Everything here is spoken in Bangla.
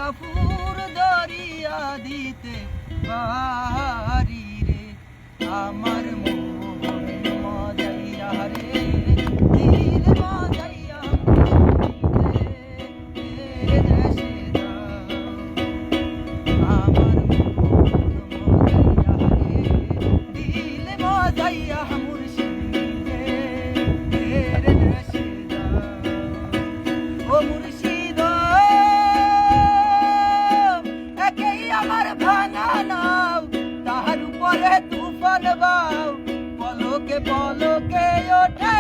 গাফুর দরিয়া দিতে পারি রে আমার মন মজাইয়া রে দিল মজাইয়া রে দেশে দাও আমার মন মজাইয়া রে দিল মজাইয়া মুর্শিদে রে দেশে দাও ও মুর্শিদ একেই আমার ভাঙা নাও তাহার উপরে তুফান বাও পলকে পলকে ওঠে